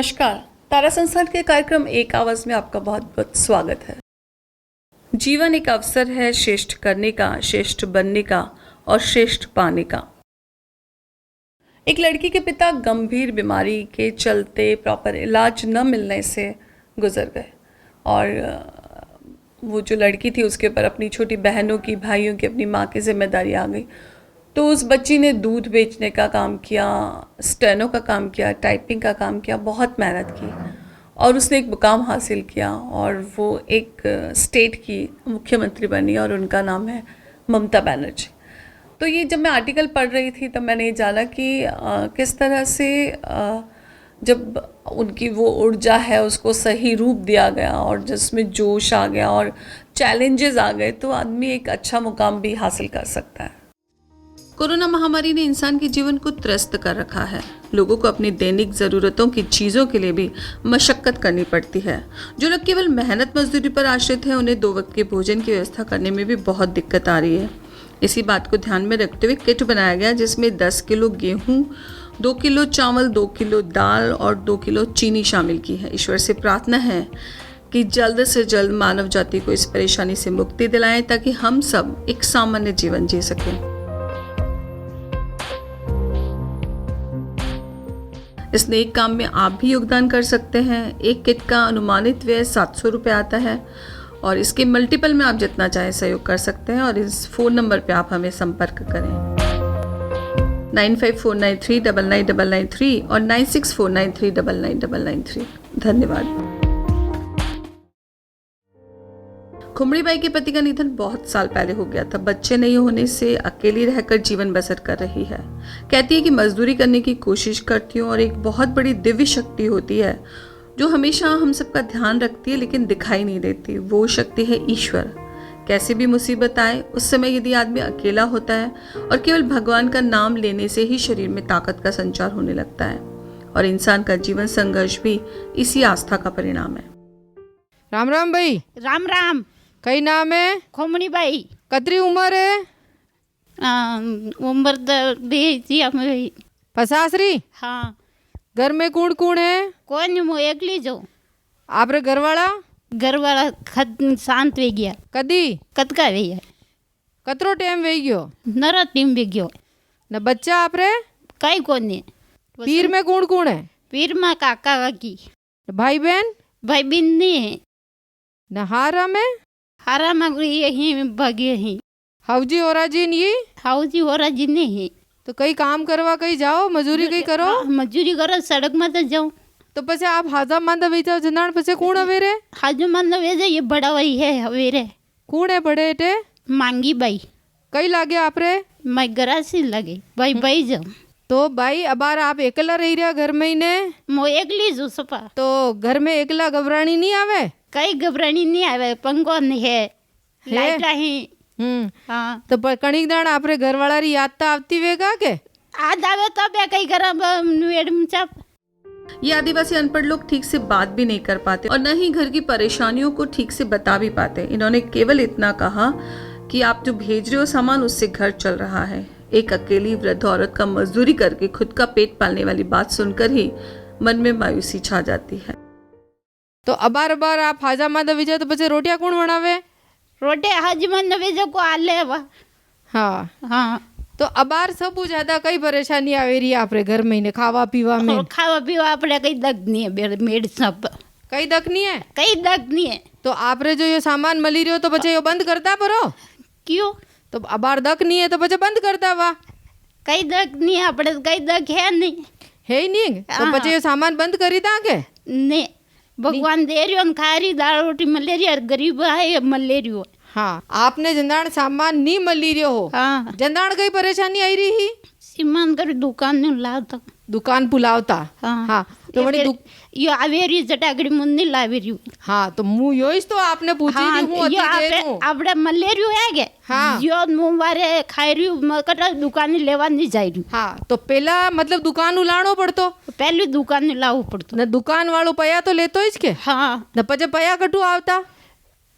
नमस्कार। तारा संस्थान के कार्यक्रम एक आवाज़ में आपका बहुत बहुत स्वागत है। जीवन एक अवसर है श्रेष्ठ करने का, श्रेष्ठ बनने का और श्रेष्ठ पाने का। एक लड़की के पिता गंभीर बीमारी के चलते प्रॉपर इलाज न मिलने से गुजर गए और वो जो लड़की थी उसके ऊपर अपनी छोटी बहनों की, भाइयों की, अपनी माँ की जिम्मेदारी आ गई। तो उस बच्ची ने दूध बेचने का काम किया, स्टेनो का काम किया, टाइपिंग का काम किया, बहुत मेहनत की और उसने एक मुकाम हासिल किया और वो एक स्टेट की मुख्यमंत्री बनी और उनका नाम है ममता बनर्जी। तो ये जब मैं आर्टिकल पढ़ रही थी तब मैंने ये जाना कि किस तरह से जब उनकी वो ऊर्जा है उसको सही रूप दिया गया और जिसमें जोश आ गया और चैलेंजेस आ गए तो आदमी एक अच्छा मुकाम भी हासिल कर सकता है। कोरोना महामारी ने इंसान के जीवन को त्रस्त कर रखा है। लोगों को अपनी दैनिक ज़रूरतों की चीज़ों के लिए भी मशक्क़त करनी पड़ती है। जो लोग केवल मेहनत मजदूरी पर आश्रित हैं उन्हें 2 वक्त के भोजन की व्यवस्था करने में भी बहुत दिक्कत आ रही है। इसी बात को ध्यान में रखते हुए किट बनाया गया जिसमें 10 किलो गेहूँ, 2 किलो चावल, 2 किलो दाल और 2 किलो चीनी शामिल की है। ईश्वर से प्रार्थना है कि जल्द से जल्द मानव जाति को इस परेशानी से मुक्ति दिलाएं ताकि हम सब एक सामान्य जीवन जी सकें। इस नेक काम में आप भी योगदान कर सकते हैं। एक किट का अनुमानित व्यय 700 रुपये आता है और इसके मल्टीपल में आप जितना चाहें सहयोग कर सकते हैं और इस फ़ोन नंबर पे आप हमें संपर्क करें 9549399993 और 9649399993। धन्यवाद। खुमड़ी के पति का निधन बहुत साल पहले हो गया था। बच्चे नहीं होने से अकेली रहकर जीवन बसर कर रही है। कहती है कि मजदूरी करने की कोशिश करती हूँ और एक बहुत बड़ी दिव्य शक्ति होती है जो हमेशा हम सबका ध्यान रखती है लेकिन दिखाई नहीं देती। वो शक्ति है ईश्वर। कैसी भी मुसीबत आए उस समय यदि आदमी अकेला होता है और केवल भगवान का नाम लेने से ही शरीर में ताकत का संचार होने लगता है और इंसान का जीवन संघर्ष भी इसी आस्था का परिणाम है। राम राम भाई। राम राम। कई नाम है? खोमड़ी बाई। कतरी उम्र है? उम्र भाई 50। हाँ। घर में कौन कौन है? कोई नहीं, मैं एकली जो। आप रे घरवाला? घरवाला शांत वे गया। कदी? कतका वे है। कतरो टाइम वे गयो? नरा टीम वे गयो। न बच्चा आप रे? कई कोई नहीं। पीर में कौन कौन है? पीर में काका काकी। भाई बहन? भाई बहन नहीं है। न हारा में? हारा में यही भागे ही। हाउजी होरा जी नहीं? हाउजी होरा जी नहीं है। तो कई काम करवा कहीं जाओ, मजूरी कहीं करो? मजूरी करो, सड़क में तो जाओ। तो पछे आप हाजा मांदा बेचा जनान पछे कौन हवे रे? हाजो मांदा बेचा ये बड़ा वही है हवे रे। कौन है बड़े एटे? मांगी बाई। कई लागे आप रे? मैं गरासी लगे भाई बाई जाओ। तो भाई अबार आप एकला रही रहा घर में ही ने? मैं एकली जो सपा। तो घर में एकला घबरानी नहीं आवे? कई घबरानी नहीं आवे, पंखो नहीं है, लाइट है। हाँ। तो कणिक दाण आपरे घर वाला री याद तो आती वेगा के? आज आवे तो बे कई करा मैडम चाप। ये आदिवासी अनपढ़ लोग ठीक से बात भी नहीं कर पाते और न ही घर की परेशानियों को ठीक से बता भी पाते। इन्होंने केवल इतना कहा कि आप जो भेज रहे हो सामान उससे घर चल रहा है। एक अकेली वृद्ध औरत का मजदूरी करके खुद का पेट पालने वाली बात सुनकर ही मन में मायूसी छा जाती है। तो अबार आप हाजा मादा विजय तो बचे रोटियां कौन बनावे? रोटे हाजी मन वेजो को आले वा। हाँ हाँ। तो अबार सब ज्यादा कई परेशानी आवे रही आपरे घर में ने खावा पीवा में? खावा पीवा अपने कई दग नहीं है, मेड सब कई दक नहीं है। कई दग नहीं है। तो आपरे जो ये सामान मली रही हो तो बचे यो बंद करता परो? क्यों? तो अबार दक नहीं है तो बचे बंद करता वा? कई दग नहीं है अपने, कई दग है नहीं। है ही नहीं तो बचे ये सामान बंद करी था के? नहीं, भगवान दे रही हो, खा रही दाल रोटी मलेरिया, गरीब है मलेरियो। हाँ, आपने जंदाण सामान नहीं मली रहे हो। हाँ। जंदाण कई परेशानी आई रही ही? सीमान कर दुकान नहीं लाता। दुकान पुलावता। हाँ। तो बड़ी यो आवेरी जटागड़ी मुन्नी लावेरी। हाँ, तो मुँह यो इस तो आपने पूछी हाँ, थी हूँ आपने मलेरियो है के? हाँ। यो मुँह बारे खाई रही मकटा दुकान लेवा नहीं जा रही। हाँ, तो पहला मतलब दुकान उलाणो पड़तो? पहले दुकान लावू पड़तो। न दुकान वालों पया तो लेतो इसके? हाँ। न पचे पया कटू आवता?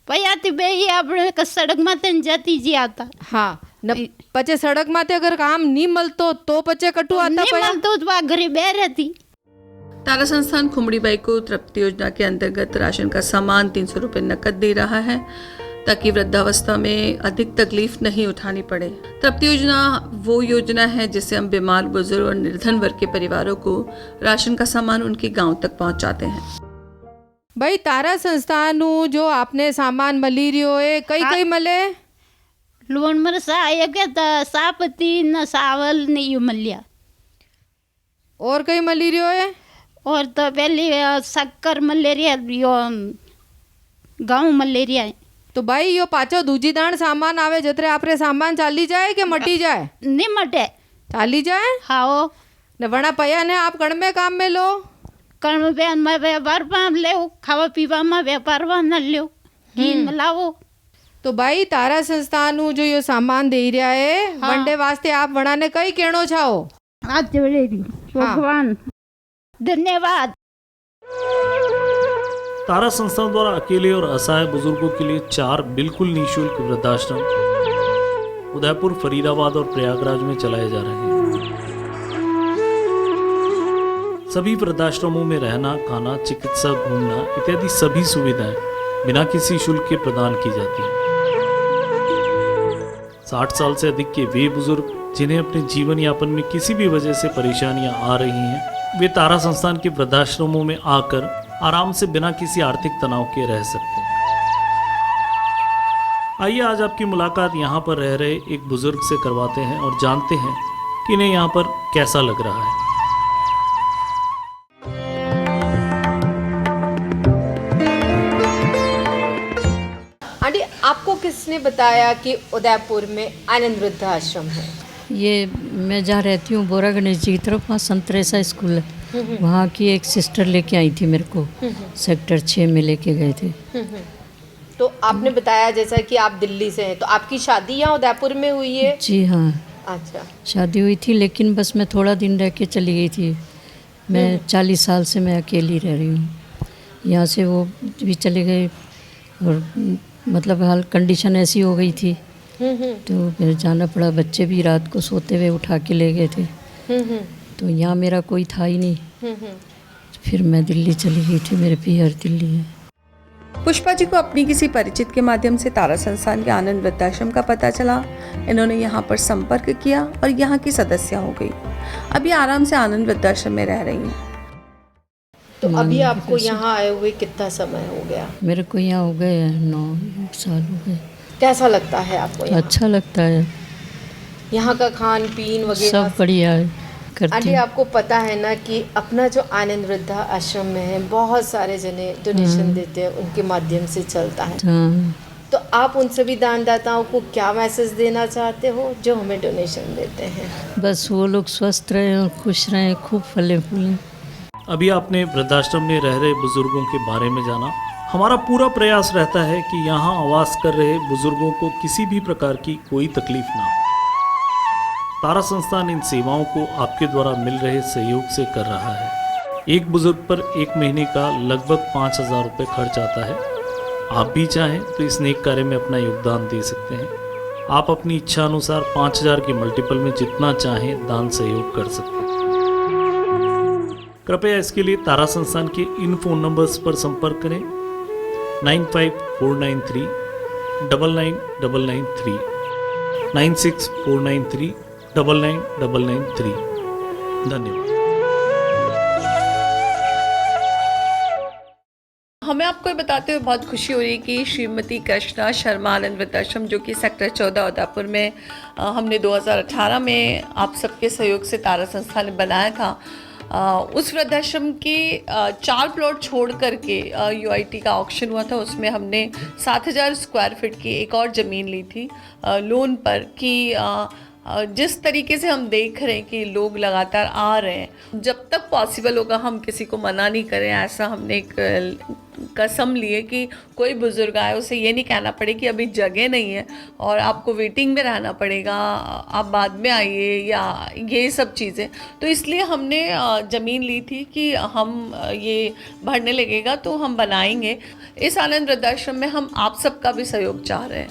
पया ती बे आपने सड़क माते जाती जी आता। हाँ, न पचे सड़क माते अगर काम नहीं मलतो तो पचे कटू आता नहीं पया? मलतो तो घरे बह रहती। तारा संस्थान खुमड़ीबाई को तृप्ति योजना के अंतर्गत राशन का सामान 300 रुपये नकद दे रहा है ताकि वृद्धावस्था में अधिक तकलीफ नहीं उठानी पड़े। तृप्ति योजना वो योजना है जिससे हम बीमार, बुजुर्ग और निर्धन वर्ग के परिवारों को राशन का सामान उनके गांव तक पहुंचाते हैं। भाई तारा संस्थान जो आपने सामान मली रही है कई कई मले लोन मर सापती न सावल ने यू मलिया और कई मली रही है और तो पहले शक्कर मलेरिया यो गाँव मलेरिया। तो भाई यो पाछो दूजी दाण सामान आवे जतरे आपरे सामान चाली जाए के मटी जाए नहीं मटे चाली जाए हाँ न वणा पया ने आप कण में काम में लो कर्म बयान में व्यापार में ले खावा पीवा में व्यापार में न लो कीन लाओ। तो भाई तारा संस्थान जो यो सामान दे रहा है हाँ। वनडे वास्ते आप वणा ने कई कहणो चाहो आज जोड़े भगवान धन्यवाद। तारा संस्थान द्वारा अकेले और असहाय बुजुर्गों के लिए 4 बिल्कुल निःशुल्क वृद्धाश्रम उदयपुर, फरीदाबाद और प्रयागराज में चलाए जा रहे हैं। सभी वृद्धाश्रमों में रहना, खाना, चिकित्सा, घूमना इत्यादि सभी सुविधाएं बिना किसी शुल्क के प्रदान की जाती हैं। 60 साल से अधिक के वे बुजुर्ग जिन्हें अपने जीवन यापन में किसी भी वजह से परेशानियां आ रही हैं, वे तारा संस्थान के वृद्धाश्रमों में आकर आराम से बिना किसी आर्थिक तनाव के रह सकते हैं। आइए आज आपकी मुलाकात यहाँ पर रह रहे एक बुजुर्ग से करवाते हैं और जानते हैं कि इन्हें यहाँ पर कैसा लग रहा है। आंटी आपको किसने बताया कि उदयपुर में आनंद वृद्धाश्रम है? ये मैं जहाँ रहती हूँ बोरा गणेश जी की तरफ, वहाँ संतरेसा स्कूल है, वहाँ की एक सिस्टर लेके आई थी मेरे को, सेक्टर 6 में लेके गए थे। तो आपने बताया जैसा कि आप दिल्ली से हैं, तो आपकी शादी यहाँ उदयपुर में हुई है? जी हाँ, अच्छा। शादी हुई थी लेकिन बस मैं थोड़ा दिन रह के चली गई थी। मैं 40 साल से मैं अकेली रह रही हूँ। यहाँ से वो भी चले गए और मतलब हाल कंडीशन ऐसी हो गई थी तो फिर जाना पड़ा। बच्चे भी रात को सोते हुए उठा के ले गए थे, तो यहाँ मेरा कोई था ही नहीं। फिर मैं दिल्ली चली गई थी, मेरे पियर दिल्ली है। पुष्पा जी को अपनी किसी परिचित के माध्यम से तारा संस्थान के आनंद वृद्धाश्रम का पता चला। इन्होंने यहाँ पर संपर्क किया और यहाँ की सदस्य हो गई। अभी आराम से आनंद वृद्धाश्रम में रह रही हैं। तो अभी आपको यहाँ आए हुए कितना समय हो गया? मेरे को यहाँ हो गए 9 साल हो गए। कैसा लगता है आपको यहाँ? अच्छा लगता है, यहाँ का खान पीन वगैरह सब बढ़िया है, करती आंटी हूँ। आपको पता है ना कि अपना जो आनंद वृद्धा आश्रम में है बहुत सारे जने डोनेशन देते हैं, उनके माध्यम से चलता है। हाँ, तो आप उन सभी दानदाताओं को क्या मैसेज देना चाहते हो जो हमें डोनेशन देते हैं? बस वो लोग स्वस्थ रहें और खुश रहें, खूब फले फूलें। अभी आपने वृद्धाश्रम में रह रहे बुजुर्गों के बारे में जाना। हमारा पूरा प्रयास रहता है कि यहाँ आवास कर रहे बुजुर्गों को किसी भी प्रकार की कोई तकलीफ ना हो। तारा संस्थान इन सेवाओं को आपके द्वारा मिल रहे सहयोग से कर रहा है। एक बुजुर्ग पर 1 महीने का लगभग 5,000 रुपये खर्च आता है। आप भी चाहें तो इस नेक कार्य में अपना योगदान दे सकते हैं। आप अपनी इच्छा अनुसार 5,000 के मल्टीपल में जितना चाहें दान सहयोग कर सकते हैं। कृपया इसके लिए तारा संस्थान के इन फ़ोन नंबर्स पर संपर्क करें 9549399993, 9649399993। धन्यवाद। हमें आपको ये बताते हुए बहुत खुशी हो रही है कि श्रीमती कृष्णा शर्मा आनंद वृद्धाश्रम जो कि सेक्टर 14 उदयपुर में हमने 2018 में आप सबके सहयोग से तारा संस्थान ने बनाया था। उस वृद्धाश्रम के 4 प्लॉट छोड़ करके यूआईटी का ऑक्शन हुआ था, उसमें हमने 7,000 स्क्वायर फीट की एक और ज़मीन ली थी लोन पर कि जिस तरीके से हम देख रहे हैं कि लोग लगातार आ रहे हैं, जब तक पॉसिबल होगा हम किसी को मना नहीं करें। ऐसा हमने एक कसम लिए कि कोई बुज़ुर्ग आए उसे ये नहीं कहना पड़े कि अभी जगह नहीं है और आपको वेटिंग में रहना पड़ेगा, आप बाद में आइए या ये सब चीज़ें। तो इसलिए हमने ज़मीन ली थी कि हम ये भरने लगेगा तो हम बनाएंगे। इस आनंद वृद्धाश्रम में हम आप सबका भी सहयोग चाह रहे हैं।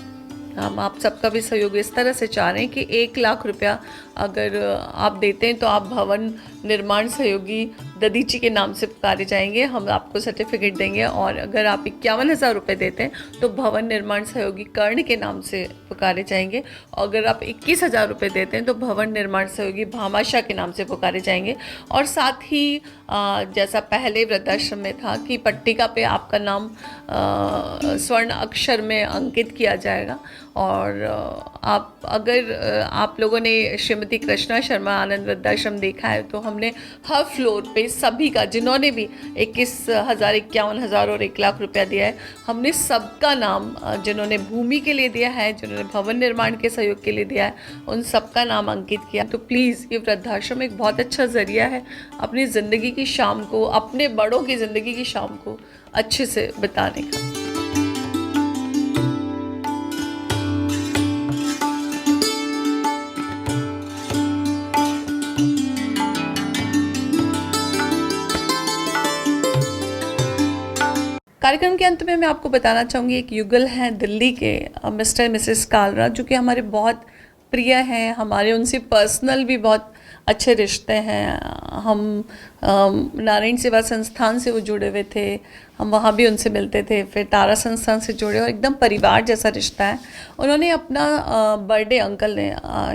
हम आप सबका भी सहयोग इस तरह से चाह रहे हैं कि 1 लाख रुपया अगर आप देते हैं तो आप भवन निर्माण सहयोगी ददीची के नाम से पुकारे जाएंगे। हम आपको सर्टिफिकेट देंगे और अगर आप 51,000 रुपये देते हैं तो भवन निर्माण सहयोगी कर्ण के नाम से पुकारे जाएंगे और अगर आप 21,000 रुपये देते हैं तो भवन निर्माण सहयोगी भामाशाह के नाम से पुकारे जाएंगे। और साथ ही जैसा पहले वृद्धाश्रम में था कि पट्टिका पे आपका नाम स्वर्ण अक्षर में अंकित किया जाएगा। और आप लोगों ने श्रीमती कृष्णा शर्मा आनंद वृद्धाश्रम देखा है तो हमने हर फ्लोर पे सभी का, जिन्होंने भी 21,000, 51,000 और 1,00,000 रुपया दिया है, हमने सबका नाम, जिन्होंने भूमि के लिए दिया है, जिन्होंने भवन निर्माण के सहयोग के लिए दिया है, उन सबका नाम अंकित किया। तो प्लीज़ ये वृद्धाश्रम एक बहुत अच्छा ज़रिया है अपनी ज़िंदगी की शाम को, अपने बड़ों की ज़िंदगी की शाम को अच्छे से बिताने का। कार्यक्रम के अंत में मैं आपको बताना चाहूँगी, एक युगल हैं दिल्ली के मिस्टर मिसेस कालरा, जो कि हमारे बहुत प्रिय हैं। हमारे उनसे पर्सनल भी बहुत अच्छे रिश्ते हैं। हम नारायण सेवा संस्थान से वो जुड़े हुए थे, हम वहाँ भी उनसे मिलते थे, फिर तारा संस्थान से जुड़े और एकदम परिवार जैसा रिश्ता है। उन्होंने अपना बर्थडे अंकल ने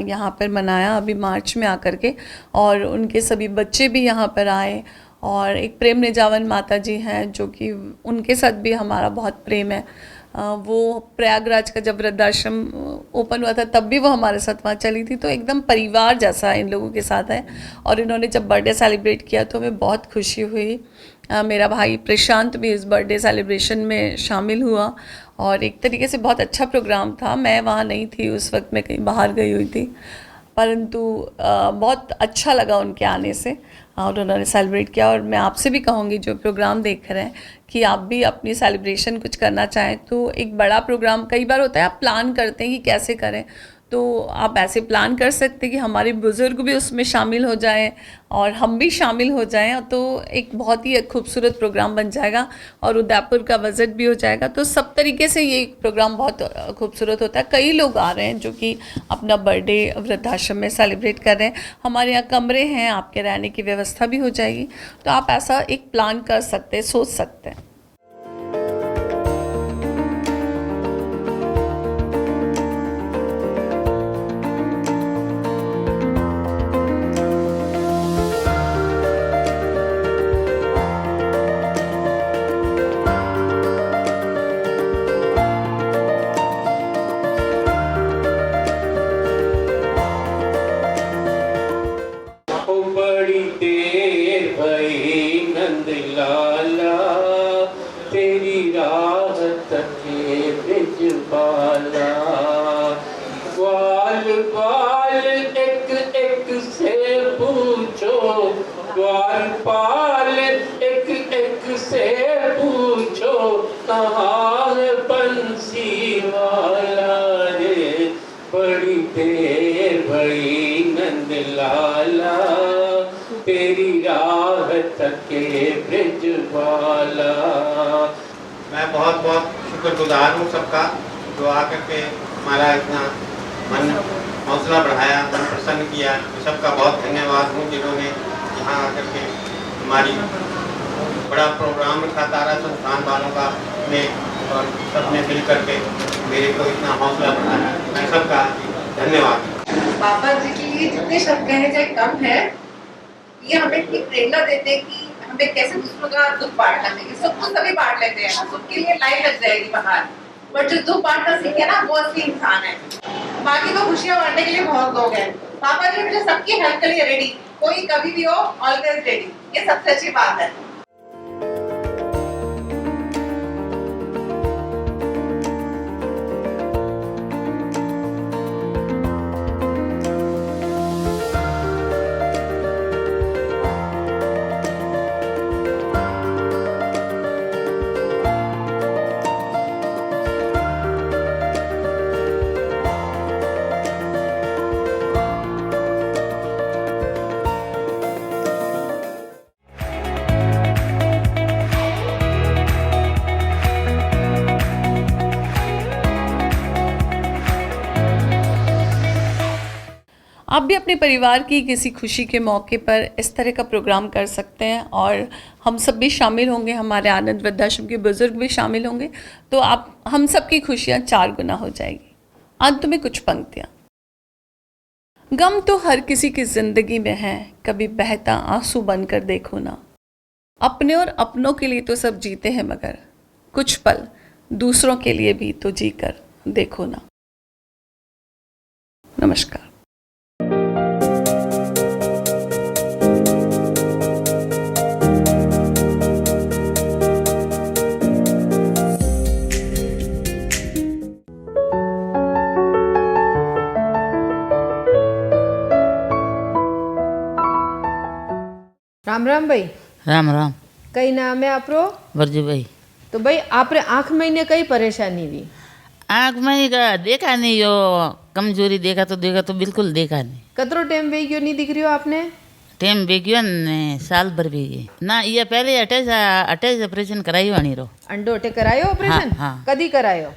यहाँ पर मनाया अभी मार्च में आकर के, और उनके सभी बच्चे भी यहाँ पर आए। और एक प्रेम निजावन माता जी हैं जो कि उनके साथ भी हमारा बहुत प्रेम है। वो प्रयागराज का जब वृद्धाश्रम ओपन हुआ था तब भी वो हमारे साथ वहाँ चली थी, तो एकदम परिवार जैसा इन लोगों के साथ है। और इन्होंने जब बर्थडे सेलिब्रेट किया तो हमें बहुत खुशी हुई। मेरा भाई प्रशांत भी इस बर्थडे सेलिब्रेशन में शामिल हुआ और एक तरीके से बहुत अच्छा प्रोग्राम था। मैं वहाँ नहीं थी उस वक्त, मैं कहीं बाहर गई हुई थी, परंतु बहुत अच्छा लगा उनके आने से और उन्होंने सेलिब्रेट किया। और मैं आपसे भी कहूँगी जो प्रोग्राम देख रहे हैं कि आप भी अपनी सेलिब्रेशन कुछ करना चाहें तो एक बड़ा प्रोग्राम, कई बार होता है आप प्लान करते हैं कि कैसे करें, तो आप ऐसे प्लान कर सकते हैं कि हमारे बुज़ुर्ग भी उसमें शामिल हो जाएं और हम भी शामिल हो जाएं, तो एक बहुत ही खूबसूरत प्रोग्राम बन जाएगा और उदयपुर का विज़िट भी हो जाएगा। तो सब तरीके से ये प्रोग्राम बहुत खूबसूरत होता है। कई लोग आ रहे हैं जो कि अपना बर्थडे वृद्धाश्रम में सेलिब्रेट कर रहे हैं। हमारे यहाँ कमरे हैं, आपके रहने की व्यवस्था भी हो जाएगी, तो आप ऐसा एक प्लान कर सकते हैं, सोच सकते हैं। बड़ी देर भई नंद लाला, तेरी राह तके ब्रिज बाला। ग्वाल बाल एक एक से पूछो, ग्वालपाल एक एक से पूछो, कहाँ है बंसी वाला रे। बड़ी देर भई नंद लाला, तेरी राह तके ब्रिज वाला। मैं बहुत बहुत शुक्रगुजार हूँ सबका जो आकर के हमारा इतना मन हौसला बढ़ाया, मन प्रसन्न किया। सबका बहुत धन्यवाद हूँ जिन्होंने यहाँ आकर के हमारी बड़ा प्रोग्राम रखा तारा संस्थान वालों का में, और सबने मिल करके मेरे को इतना हौसला बढ़ाया। मैं सबका धन्यवाद। बाबा जी के लिए जितने शब्द कहे जाए कम है। ये हमें इतनी प्रेरणा देते हैं कि हमें कैसे दूसरों का दुख बांटना चाहिए। सुख तो सभी बांट लेते हैं, सुख के लिए लाइन लग जाएगी बाहर, बट जो दुख बांटना सीखे ना वो असली इंसान है। बाकी तो खुशियां बांटने के लिए बहुत लोग हैं। पापा जी मुझे सबकी हेल्प के लिए रेडी, कोई कभी भी हो ऑलवेज रेडी, ये सबसे अच्छी बात है। आप भी अपने परिवार की किसी खुशी के मौके पर इस तरह का प्रोग्राम कर सकते हैं और हम सब भी शामिल होंगे, हमारे आनंद वृद्धाश्रम के बुजुर्ग भी शामिल होंगे, तो आप हम सब की खुशियाँ 4 गुना हो जाएगी। अंत में कुछ पंक्तियाँ। गम तो हर किसी की जिंदगी में है, कभी बहता आंसू बनकर देखो ना। अपने और अपनों के लिए तो सब जीते हैं, मगर कुछ पल दूसरों के लिए भी तो जीकर देखो ना। नमस्कार। राम राम भाई। राम राम। कई नाम है आपरो? वर्जू भाई। तो भाई आपरे आँख में ने कई परेशानी हुई? आँख में का देखा नहीं, यो कमजोरी देखा तो बिल्कुल देखा नहीं। कतरो टाइम वे क्यों नहीं दिख रही हो आपने? टाइम बेगियो ने साल भर बेगी ना। ये पहले अटैच ऑपरेशन कराई वाणी रो। अंडो अटे करायो ऑपरेशन? हाँ। कदी करायो?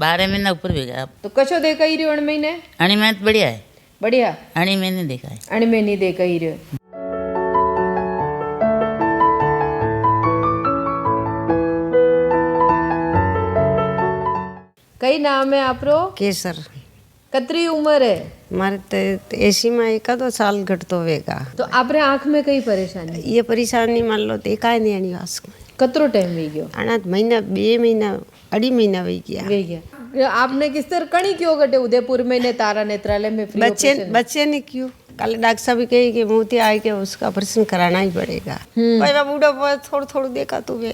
12 महीना ऊपर बेगा। तो कशो देखा ही रहो अण महीने? अणी में तो बढ़िया है। बढ़िया। अणी में नहीं देखा है। अण में नहीं देखा ही रहो। कई नाम है आपरो? केसर। कतरी उम्र है? मारे तो एसी में 1-2 साल घट तो वेगा। तो आपरे आँख में कई परेशानी? ये परेशानी मान लो देखा नहीं आनी वास में। कतरो टाइम वे गयो? आना महीना 2 महीना 2.5 महीना वे गया। वे गया। आपने किस तरह कणी क्यों गटे उदयपुर में ने तारा नेत्रालय में फ्री ऑपरेशन? बच्चे ने क्यों? कल डॉक्टर साहब कही कि मोती आए के उसका ऑपरेशन कराना ही पड़ेगा। भाई बाबू बूढ़ा थोड़ा देखा तो वे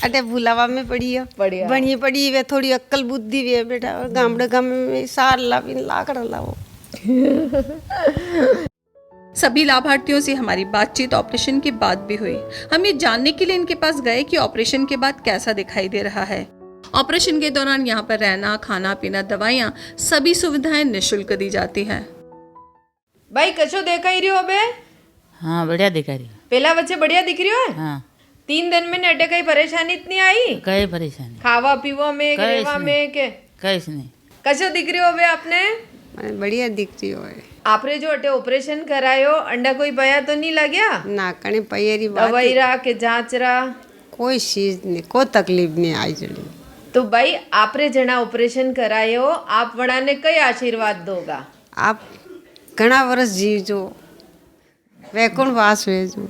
अटे भुलावा में पड़ी है। बढ़िया। बनी पड़ी वे थोड़ी अक्ल बुद्धि वे बेटा गामड़े गाम में सार लाकड़ लाओ। सभी लाभार्थियों से हमारी बातचीत ऑपरेशन के बाद भी हुई। हम ये जानने के लिए इनके पास गए कि ऑपरेशन के बाद कैसा दिखाई दे रहा है। ऑपरेशन के दौरान यहाँ पर रहना, खाना पीना, दवाइयाँ, सभी सुविधाएं निःशुल्क दी जाती हैं। भाई कशो देखा ही रहो बे? हाँ बढ़िया दिखा रही। पहला बच्चे बढ़िया दिख रही हो? हाँ। 3 दिन में नेटे कई परेशानी इतनी आई? कई परेशानी खावा पीवा में, कई रेवा नहीं। में के? कैसे नहीं। कशो दिख रही हो बे आपने? बढ़िया दिख रही हो। आपने जो अटे ऑपरेशन करायो अंडा कोई पया तो नहीं लग्या? ना कने पैरी बात दवाई रा के जांच रा? कोई चीज नहीं, कोई तकलीफ नहीं आई जड़ी। तो भाई आपरे जना ऑपरेशन करायो, आप वड़ा ने कई आशीर्वाद दोगा? आप घना वर्ष जीव जो वैकुंठ वास हुए जो।